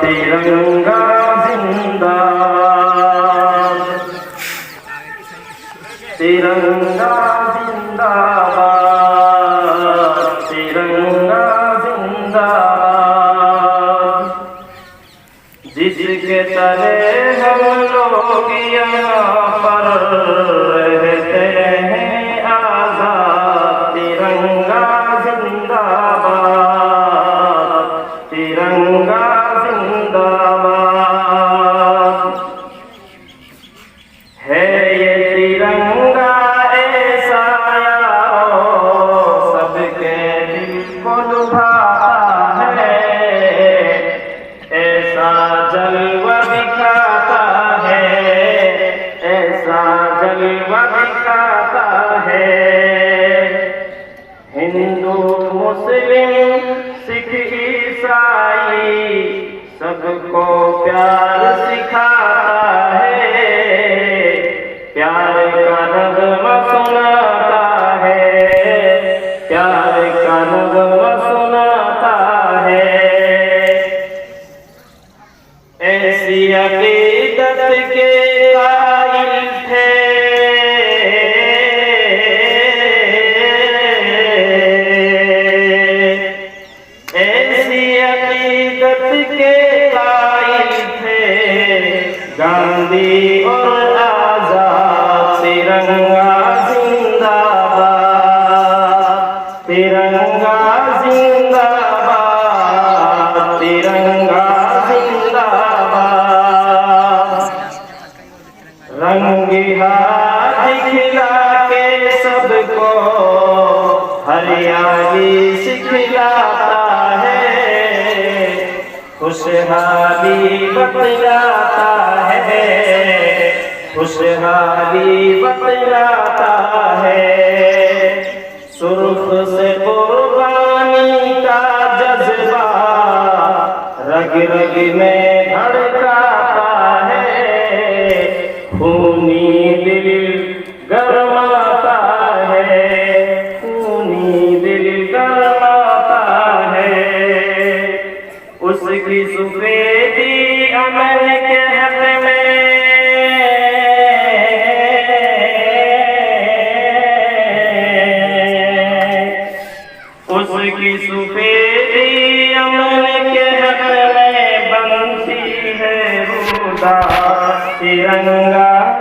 तिरंगा जिंदाबाद, तिरंगा जिंदाबाद, तिरंगा जिंदाबाद। जिसके तले हम लोग यहाँ पर रहते हैं आजाद, तिरंगा जिंदाबाद, तिरंगा जिंदाबाद। है ये तिरंगा ऐसा यारो सबके दिल को लुभाता है, ऐसा जलवा दिखाता है, ऐसा जलवा दिखाता है। हिंदू मुस्लिम सिख ईसाई सबको प्यार सिखाता है, प्यार का नग़्मा सुनाता है, प्यार का नग़्मा सुनाता है। ऐसी अक़ीदत के कायल थे के कायल थे गांधी और आजाद। तिरंगा जिंदाबाद, तिरंगा जिंदाबाद, तिरंगा जिंदाबाद। रंगी हाथ खिला के सबको हरियाली सिखलाता है, खुशहाली बतलाता है, खुशहाली बतलाता है। सुर्ख से कुर्बानी का जज्बा रग रग में धड़काता है, खूनी दिल गरमाता है, खूनी दिल गरमाता है। उसकी सफेदी अमन के हक में उसकी सफेदी अमन के हक में बनती है रूदा। तिरंगा